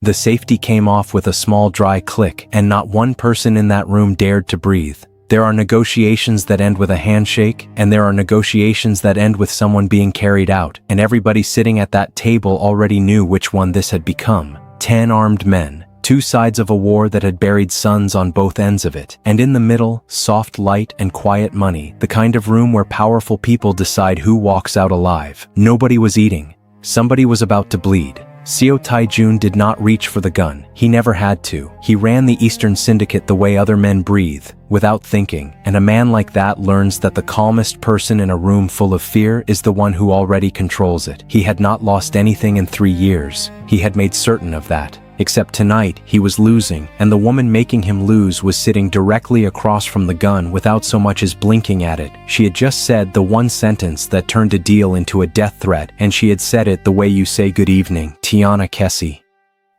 The safety came off with a small dry click, and not one person in that room dared to breathe. There are negotiations that end with a handshake, and there are negotiations that end with someone being carried out, and everybody sitting at that table already knew which one this had become. 10 armed men, 2 sides of a war that had buried sons on both ends of it, and in the middle, soft light and quiet money, the kind of room where powerful people decide who walks out alive. Nobody was eating. Somebody was about to bleed. Seo Taijun did not reach for the gun. He never had to. He ran the Eastern Syndicate the way other men breathe, without thinking, and a man like that learns that the calmest person in a room full of fear is the one who already controls it. He had not lost anything in 3 years. He had made certain of that. Except tonight, he was losing, and the woman making him lose was sitting directly across from the gun without so much as blinking at it. She had just said the one sentence that turned a deal into a death threat, and she had said it the way you say good evening, Tiana Kessie.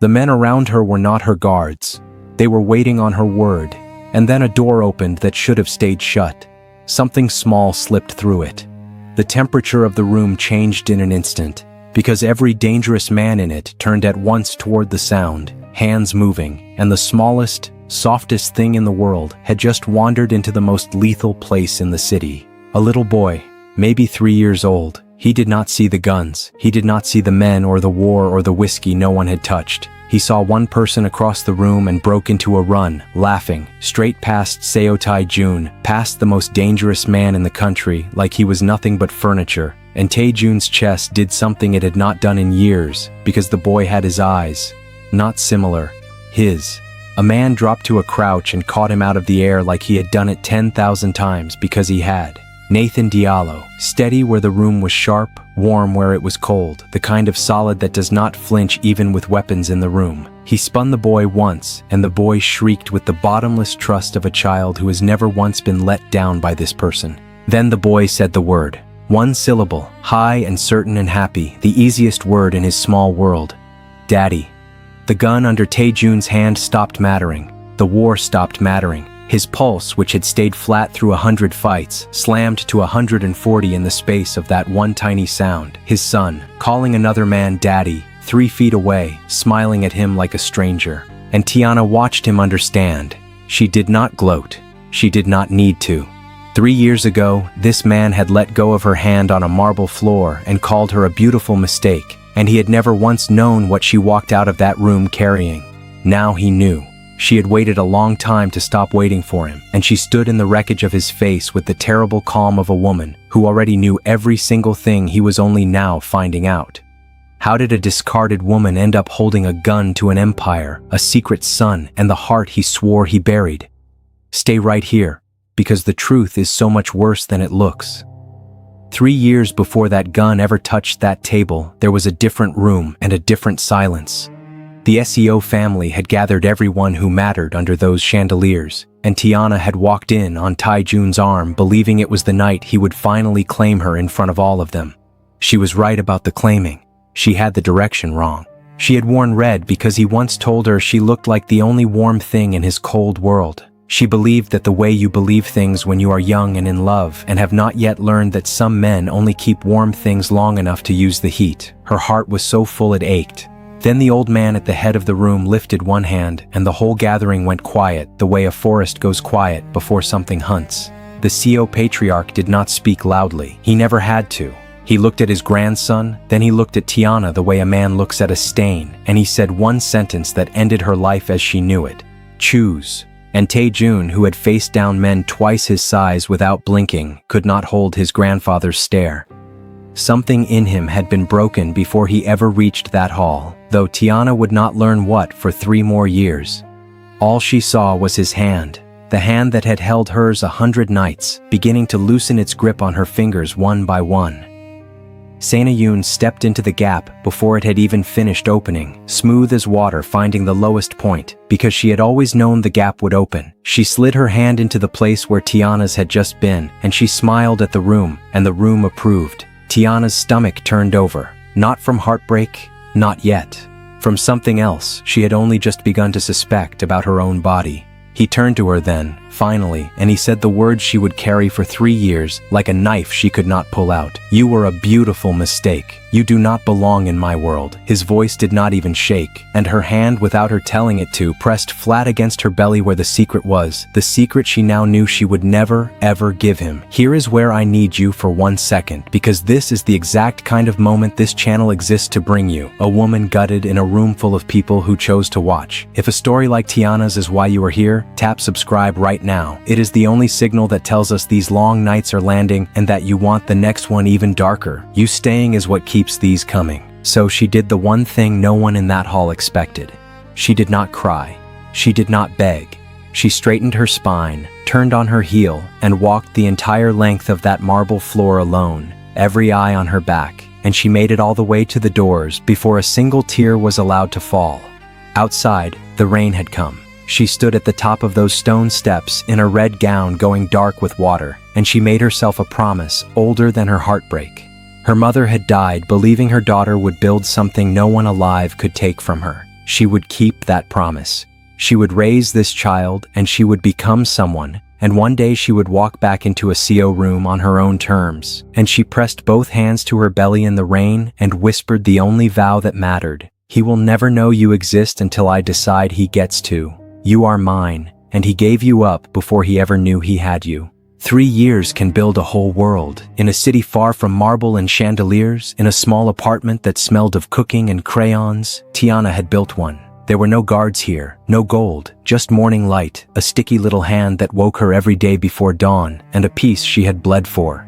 The men around her were not her guards. They were waiting on her word, and then a door opened that should have stayed shut. Something small slipped through it. The temperature of the room changed in an instant, because every dangerous man in it turned at once toward the sound, hands moving, and the smallest, softest thing in the world had just wandered into the most lethal place in the city. A little boy, maybe 3 years old. He did not see the guns. He did not see the men or the war or the whiskey no one had touched. He saw one person across the room and broke into a run, laughing, straight past Seo Taijun, past the most dangerous man in the country, like he was nothing but furniture. And Taejun's chest did something it had not done in years, because the boy had his eyes. Not similar. His. A man dropped to a crouch and caught him out of the air like he had done it 10,000 times because he had. Nathan Diallo, steady where the room was sharp, warm where it was cold, the kind of solid that does not flinch even with weapons in the room. He spun the boy once, and the boy shrieked with the bottomless trust of a child who has never once been let down by this person. Then the boy said the word. One syllable, high and certain and happy, the easiest word in his small world. Daddy. The gun under Taejun's hand stopped mattering. The war stopped mattering. His pulse, which had stayed flat through 100 fights, slammed to 140 in the space of that one tiny sound. His son, calling another man daddy, 3 feet away, smiling at him like a stranger. And Tiana watched him understand. She did not gloat. She did not need to. 3 years ago, this man had let go of her hand on a marble floor and called her a beautiful mistake, and he had never once known what she walked out of that room carrying. Now he knew. She had waited a long time to stop waiting for him, and she stood in the wreckage of his face with the terrible calm of a woman who already knew every single thing he was only now finding out. How did a discarded woman end up holding a gun to an empire, a secret son, and the heart he swore he buried? Stay right here, because the truth is so much worse than it looks. 3 years before that gun ever touched that table, there was a different room and a different silence. The SEO family had gathered everyone who mattered under those chandeliers, and Tiana had walked in on Taejun's arm, believing it was the night he would finally claim her in front of all of them. She was right about the claiming. She had the direction wrong. She had worn red because he once told her she looked like the only warm thing in his cold world. She believed that the way you believe things when you are young and in love and have not yet learned that some men only keep warm things long enough to use the heat. Her heart was so full it ached. Then the old man at the head of the room lifted one hand, and the whole gathering went quiet, the way a forest goes quiet before something hunts. The CEO patriarch did not speak loudly. He never had to. He looked at his grandson, then he looked at Tiana the way a man looks at a stain, and he said one sentence that ended her life as she knew it. Choose. And Taejun, who had faced down men twice his size without blinking, could not hold his grandfather's stare. Something in him had been broken before he ever reached that hall, though Tiana would not learn what for 3 more years. All she saw was his hand, the hand that had held hers 100 nights, beginning to loosen its grip on her fingers one by one. Saena-yoon stepped into the gap before it had even finished opening, smooth as water finding the lowest point, because she had always known the gap would open. She slid her hand into the place where Tiana's had just been, and she smiled at the room, and the room approved. Tiana's stomach turned over, not from heartbreak, not yet. From something else she had only just begun to suspect about her own body. He turned to her then, finally, and he said the words she would carry for 3 years, like a knife she could not pull out. "You were a beautiful mistake. You do not belong in my world." His voice did not even shake, and her hand, without her telling it to, pressed flat against her belly where the secret was, the secret she now knew she would never, ever give him. Here is where I need you for 1 second, because this is the exact kind of moment this channel exists to bring you. A woman gutted in a room full of people who chose to watch. If a story like Tiana's is why you are here, tap subscribe right now. It is the only signal that tells us these long nights are landing and that you want the next one even darker. You staying is what keeps these coming. So she did the one thing no one in that hall expected. She did not cry. She did not beg. She straightened her spine, turned on her heel, and walked the entire length of that marble floor alone, every eye on her back, and she made it all the way to the doors before a single tear was allowed to fall. Outside, the rain had come. She stood at the top of those stone steps in a red gown going dark with water, and she made herself a promise older than her heartbreak. Her mother had died, believing her daughter would build something no one alive could take from her. She would keep that promise. She would raise this child, and she would become someone, and one day she would walk back into a CO room on her own terms. And she pressed both hands to her belly in the rain and whispered the only vow that mattered. "He will never know you exist until I decide he gets to. You are mine," and he gave you up before he ever knew he had you. 3 years can build a whole world. In a city far from marble and chandeliers, in a small apartment that smelled of cooking and crayons, Tiana had built one. There were no guards here, no gold, just morning light, a sticky little hand that woke her every day before dawn, and a peace she had bled for.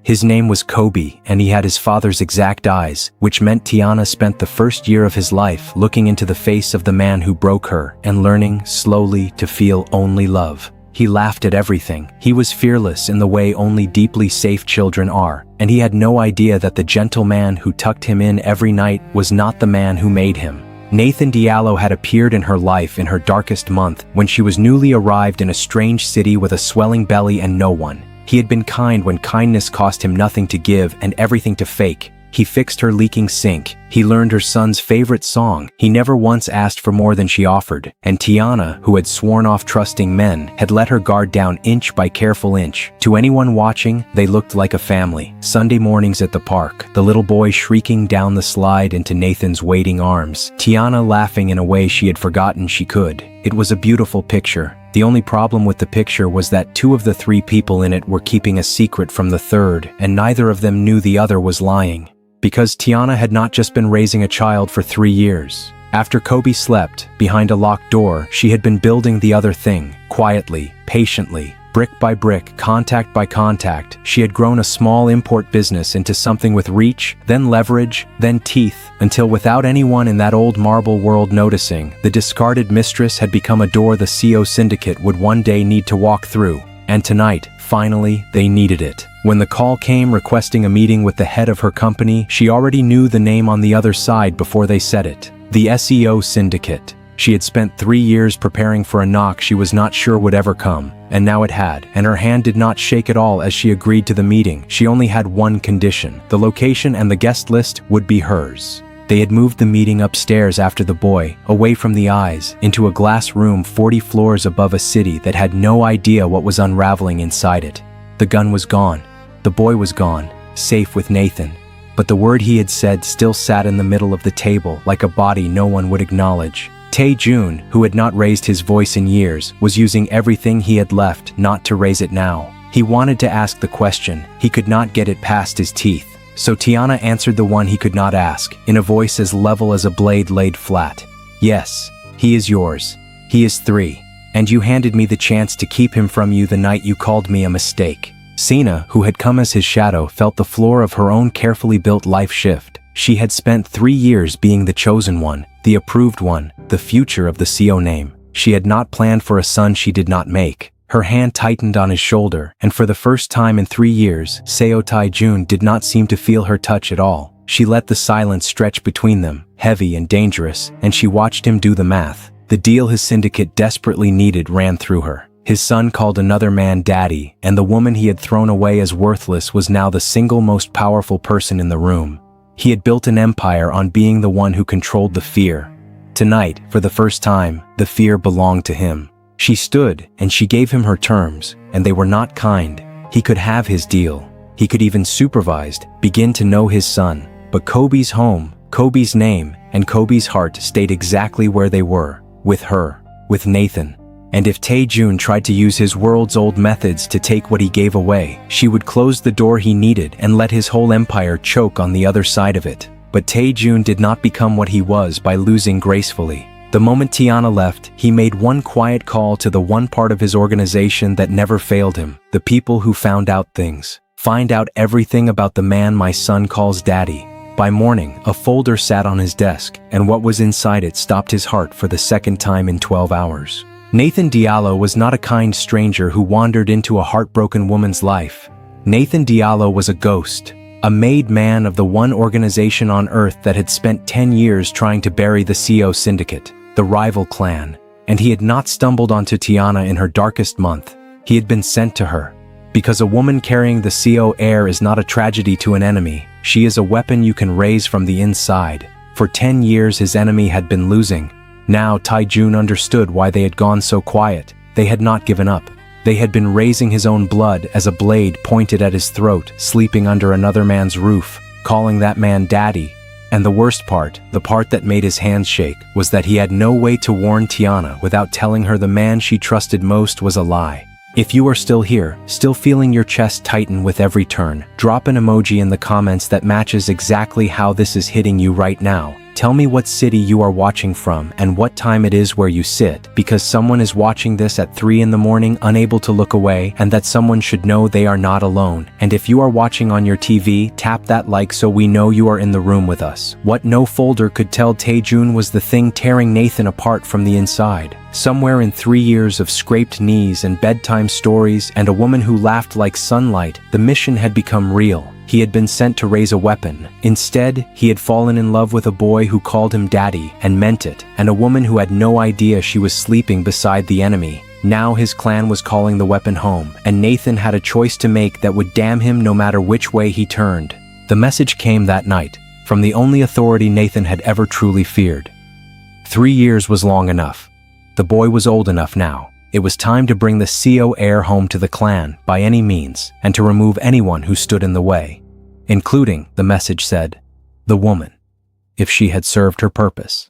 His name was Kobe, and he had his father's exact eyes, which meant Tiana spent the first year of his life looking into the face of the man who broke her and learning, slowly, to feel only love. He laughed at everything. He was fearless in the way only deeply safe children are, and he had no idea that the gentle man who tucked him in every night was not the man who made him. Nathan Diallo had appeared in her life in her darkest month, when she was newly arrived in a strange city with a swelling belly and no one. He had been kind when kindness cost him nothing to give and everything to fake. He fixed her leaking sink. He learned her son's favorite song. He never once asked for more than she offered. And Tiana, who had sworn off trusting men, had let her guard down inch by careful inch. To anyone watching, they looked like a family. Sunday mornings at the park, the little boy shrieking down the slide into Nathan's waiting arms, Tiana laughing in a way she had forgotten she could. It was a beautiful picture. The only problem with the picture was that 2 of the 3 people in it were keeping a secret from the third, and neither of them knew the other was lying. Because Tiana had not just been raising a child for 3 years. After Kobe slept, behind a locked door, she had been building the other thing, quietly, patiently. Brick by brick, contact by contact, she had grown a small import business into something with reach, then leverage, then teeth, until without anyone in that old marble world noticing, the discarded Mistress had become a door the CO syndicate would one day need to walk through. And tonight, finally, they needed it. When the call came requesting a meeting with the head of her company, she already knew the name on the other side before they said it. The SEO Syndicate. She had spent 3 years preparing for a knock she was not sure would ever come, and now it had, and her hand did not shake at all as she agreed to the meeting. She only had one condition: the location and the guest list would be hers. They had moved the meeting upstairs after the boy, away from the eyes, into a glass room 40 floors above a city that had no idea what was unraveling inside it. The gun was gone. The boy was gone, safe with Nathan. But the word he had said still sat in the middle of the table like a body no one would acknowledge. Tae-jun, who had not raised his voice in years, was using everything he had left not to raise it now. He wanted to ask the question. He could not get it past his teeth. So Tiana answered the one he could not ask, in a voice as level as a blade laid flat. "Yes, he is yours. He is 3. And you handed me the chance to keep him from you the night you called me a mistake." Sina, who had come as his shadow, felt the floor of her own carefully built life shift. She had spent 3 years being the chosen one, the approved one, the future of the CO name. She had not planned for a son she did not make. Her hand tightened on his shoulder, and for the first time in 3 years, Seo Tae-jun did not seem to feel her touch at all. She let the silence stretch between them, heavy and dangerous, and she watched him do the math. The deal his syndicate desperately needed ran through her. His son called another man daddy, and the woman he had thrown away as worthless was now the single most powerful person in the room. He had built an empire on being the one who controlled the fear. Tonight, for the first time, the fear belonged to him. She stood, and she gave him her terms, and they were not kind. He could have his deal. He could even supervised, begin to know his son. But Kobe's home, Kobe's name, and Kobe's heart stayed exactly where they were, with her, with Nathan. And if Tae-jun tried to use his world's old methods to take what he gave away, she would close the door he needed and let his whole empire choke on the other side of it. But Tae-jun did not become what he was by losing gracefully. The moment Tiana left, he made one quiet call to the one part of his organization that never failed him, the people who found out things. Find out everything about the man my son calls Daddy. By morning, a folder sat on his desk, and what was inside it stopped his heart for the second time in 12 hours. Nathan Diallo was not a kind stranger who wandered into a heartbroken woman's life. Nathan Diallo was a ghost, a made man of the one organization on Earth that had spent 10 years trying to bury the CO syndicate, the rival clan, and he had not stumbled onto Tiana in her darkest month. He had been sent to her. Because a woman carrying the CO Heir is not a tragedy to an enemy, she is a weapon you can raise from the inside. For 10 years his enemy had been losing. Now Tae-jun understood why they had gone so quiet. They had not given up. They had been raising his own blood as a blade pointed at his throat, sleeping under another man's roof, calling that man Daddy. And the worst part, the part that made his hands shake, was that he had no way to warn Tiana without telling her the man she trusted most was a lie. If you are still here, still feeling your chest tighten with every turn, drop an emoji in the comments that matches exactly how this is hitting you right now. Tell me what city you are watching from and what time it is where you sit, because someone is watching this at 3 in the morning unable to look away, and that someone should know they are not alone. And if you are watching on your TV, tap that like so we know you are in the room with us. What no folder could tell Tae-jun was the thing tearing Nathan apart from the inside. Somewhere in 3 years of scraped knees and bedtime stories and a woman who laughed like sunlight, the mission had become real. He had been sent to raise a weapon. Instead, he had fallen in love with a boy who called him Daddy and meant it, and a woman who had no idea she was sleeping beside the enemy. Now his clan was calling the weapon home, and Nathan had a choice to make that would damn him no matter which way he turned. The message came that night, from the only authority Nathan had ever truly feared. 3 years was long enough. The boy was old enough now. It was time to bring the CO Heir home to the clan by any means, and to remove anyone who stood in the way. Including, the message said, the woman, if she had served her purpose.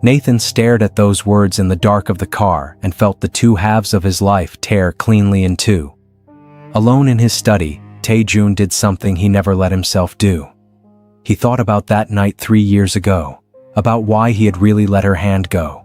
Nathan stared at those words in the dark of the car and felt the two halves of his life tear cleanly in two. Alone in his study, Tae-jun did something he never let himself do. He thought about that night 3 years ago, about why he had really let her hand go.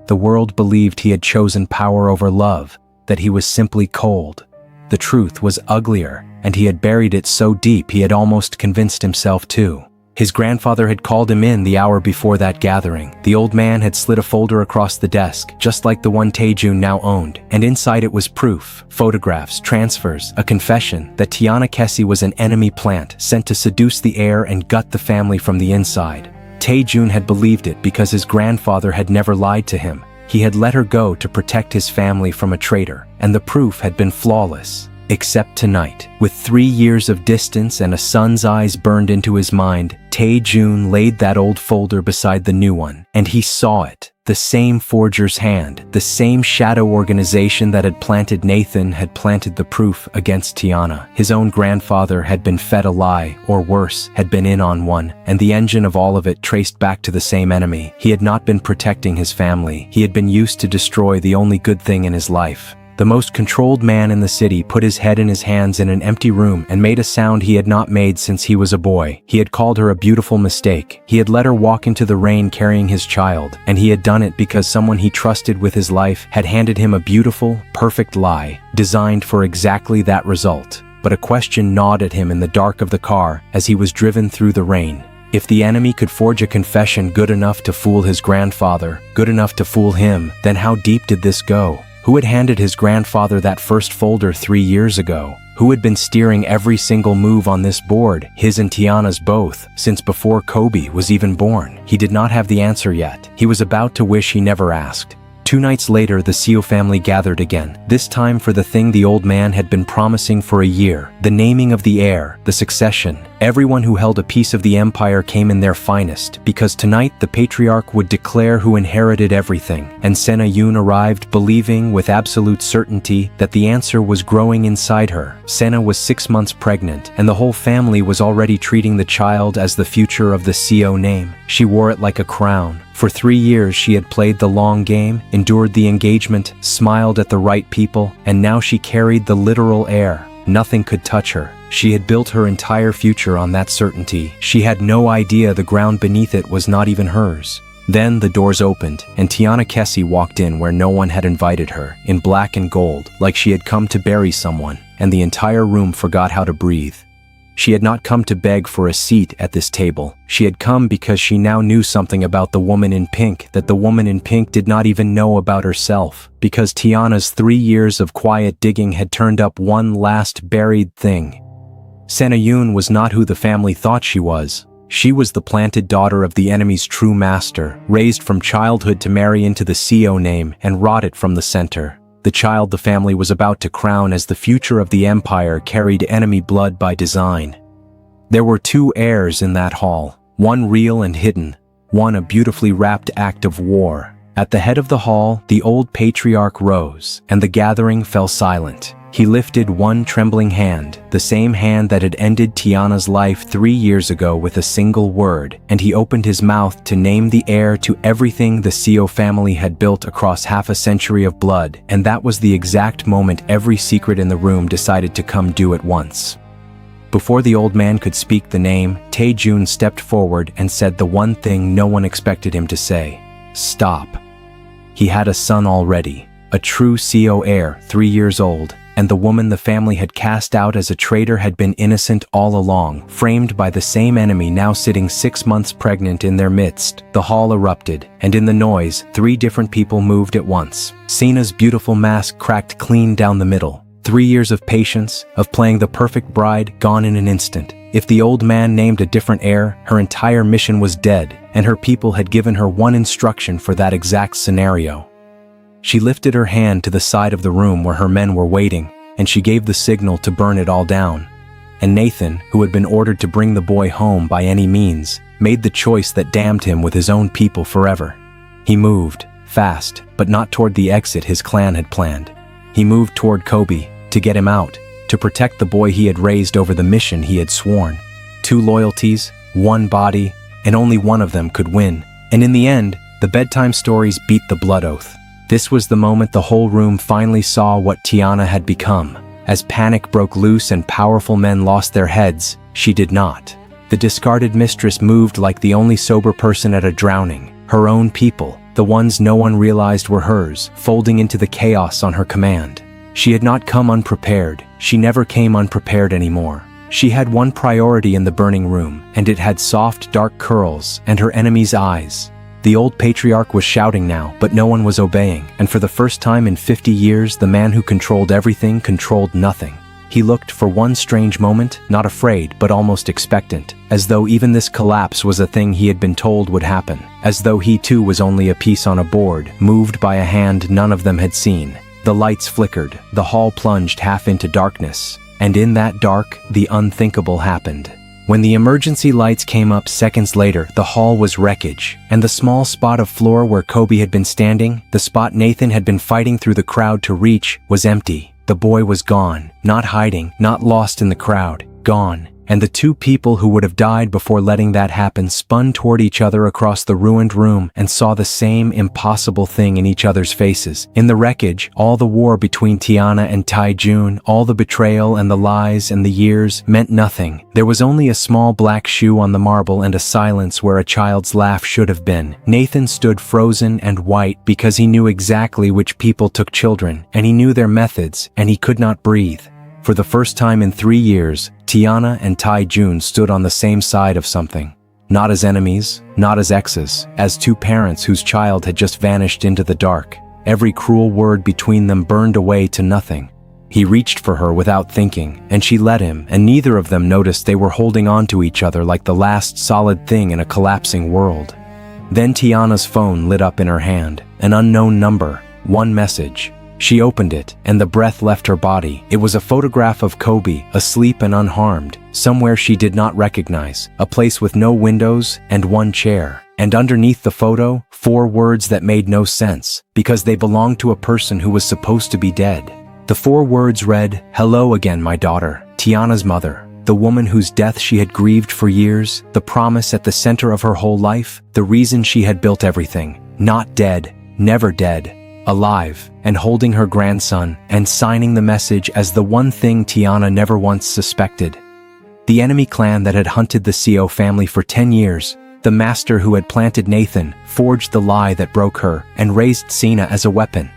The world believed he had chosen power over love, that he was simply cold. The truth was uglier, and he had buried it so deep he had almost convinced himself too. His grandfather had called him in the hour before that gathering. The old man had slid a folder across the desk, just like the one Tae-jun now owned, and inside it was proof, photographs, transfers, a confession that Tiana Kessie was an enemy plant sent to seduce the heir and gut the family from the inside. Tae-jun had believed it because his grandfather had never lied to him. He had let her go to protect his family from a traitor, and the proof had been flawless. Except tonight, with 3 years of distance and a son's eyes burned into his mind, Tae-jun laid that old folder beside the new one, and he saw it. The same forger's hand, the same shadow organization that had planted Nathan had planted the proof against Tiana. His own grandfather had been fed a lie, or worse, had been in on one, and the engine of all of it traced back to the same enemy. He had not been protecting his family. He had been used to destroy the only good thing in his life. The most controlled man in the city put his head in his hands in an empty room and made a sound he had not made since he was a boy. He had called her a beautiful mistake. He had let her walk into the rain carrying his child, and he had done it because someone he trusted with his life had handed him a beautiful, perfect lie, designed for exactly that result. But a question gnawed at him in the dark of the car as he was driven through the rain. If the enemy could forge a confession good enough to fool his grandfather, good enough to fool him, then how deep did this go? Who had handed his grandfather that first folder 3 years ago? Who had been steering every single move on this board, his and Tiana's both, since before Kobe was even born? He did not have the answer yet. He was about to wish he never asked. 2 nights later, the Seo family gathered again, this time for the thing the old man had been promising for a year, the naming of the heir, the succession. Everyone who held a piece of the empire came in their finest, because tonight the patriarch would declare who inherited everything, and Sena Yoon arrived believing with absolute certainty that the answer was growing inside her. Sena was 6 months pregnant, and the whole family was already treating the child as the future of the Seo name. She wore it like a crown. For 3 years she had played the long game, endured the engagement, smiled at the right people, and now she carried the literal heir. Nothing could touch her. She had built her entire future on that certainty. She had no idea the ground beneath it was not even hers. Then the doors opened, and Tiana Kessie walked in where no one had invited her, in black and gold, like she had come to bury someone, and the entire room forgot how to breathe. She had not come to beg for a seat at this table. She had come because she now knew something about the woman in pink that the woman in pink did not even know about herself, because Tiana's 3 years of quiet digging had turned up one last buried thing. Sena Yoon was not who the family thought she was. She was the planted daughter of the enemy's true master, raised from childhood to marry into the Seo name and rotted from the center. The child the family was about to crown as the future of the empire carried enemy blood by design. There were 2 heirs in that hall, one real and hidden, one a beautifully wrapped act of war. At the head of the hall, the old patriarch rose, and the gathering fell silent. He lifted one trembling hand, the same hand that had ended Tiana's life 3 years ago with a single word, and he opened his mouth to name the heir to everything the Seo family had built across half a century of blood, and that was the exact moment every secret in the room decided to come due at once. Before the old man could speak the name, Tae-jun stepped forward and said the one thing no one expected him to say: "Stop." He had a son already, a true Seo heir, 3 years old, and the woman the family had cast out as a traitor had been innocent all along, framed by the same enemy now sitting 6 months pregnant in their midst. The hall erupted, and in the noise, 3 different people moved at once. Sena's beautiful mask cracked clean down the middle. 3 years of patience, of playing the perfect bride, gone in an instant. If the old man named a different heir, her entire mission was dead, and her people had given her one instruction for that exact scenario. She lifted her hand to the side of the room where her men were waiting, and she gave the signal to burn it all down. And Nathan, who had been ordered to bring the boy home by any means, made the choice that damned him with his own people forever. He moved, fast, but not toward the exit his clan had planned. He moved toward Kobe, to get him out, to protect the boy he had raised over the mission he had sworn. 2 loyalties, 1 body, and only one of them could win. And in the end, the bedtime stories beat the blood oath. This was the moment the whole room finally saw what Tiana had become. As panic broke loose and powerful men lost their heads, she did not. The discarded mistress moved like the only sober person at a drowning. Her own people, the ones no one realized were hers, folding into the chaos on her command. She had not come unprepared. She never came unprepared anymore. She had one priority in the burning room, and it had soft, dark curls and her enemy's eyes. The old patriarch was shouting now, but no one was obeying, and for the first time in 50 years, the man who controlled everything controlled nothing. He looked for one strange moment, not afraid, but almost expectant, as though even this collapse was a thing he had been told would happen, as though he too was only a piece on a board, moved by a hand none of them had seen. The lights flickered, the hall plunged half into darkness, and in that dark, the unthinkable happened. When the emergency lights came up seconds later, the hall was wreckage, and the small spot of floor where Kobe had been standing, the spot Nathan had been fighting through the crowd to reach, was empty. The boy was gone, not hiding, not lost in the crowd, gone. And the 2 people who would have died before letting that happen spun toward each other across the ruined room and saw the same impossible thing in each other's faces. In the wreckage, all the war between Tiana and Tae-jun, all the betrayal and the lies and the years meant nothing. There was only a small black shoe on the marble and a silence where a child's laugh should have been. Nathan stood frozen and white because he knew exactly which people took children, and he knew their methods, and he could not breathe. For the first time in 3 years, Tiana and Tae-jun stood on the same side of something. Not as enemies, not as exes, as 2 parents whose child had just vanished into the dark. Every cruel word between them burned away to nothing. He reached for her without thinking, and she let him, and neither of them noticed they were holding on to each other like the last solid thing in a collapsing world. Then Tiana's phone lit up in her hand. An unknown number, one message. She opened it, and the breath left her body. It was a photograph of Kobe, asleep and unharmed, somewhere she did not recognize, a place with no windows and one chair. And underneath the photo, 4 words that made no sense, because they belonged to a person who was supposed to be dead. The 4 words read, "Hello again, my daughter." Tiana's mother, the woman whose death she had grieved for years, the promise at the center of her whole life, the reason she had built everything. Not dead, never dead, alive, and holding her grandson, and signing the message as the one thing Tiana never once suspected. The enemy clan that had hunted the CO family for 10 years, the master who had planted Nathan, forged the lie that broke her, and raised Cena as a weapon.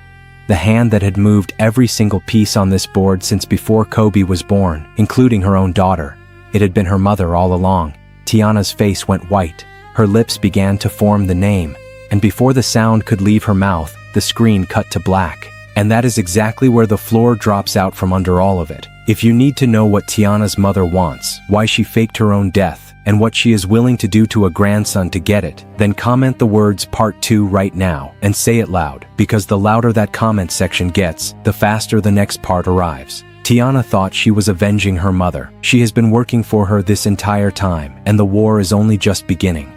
The hand that had moved every single piece on this board since before Kobe was born, including her own daughter. It had been her mother all along. Tiana's face went white. Her lips began to form the name, and before the sound could leave her mouth, the screen cut to black. And that is exactly where the floor drops out from under all of it. If you need to know what Tiana's mother wants, why she faked her own death, and what she is willing to do to a grandson to get it, then comment the words Part 2 right now, and say it loud, because the louder that comment section gets, the faster the next part arrives. Tiana thought she was avenging her mother. She has been working for her this entire time, and the war is only just beginning.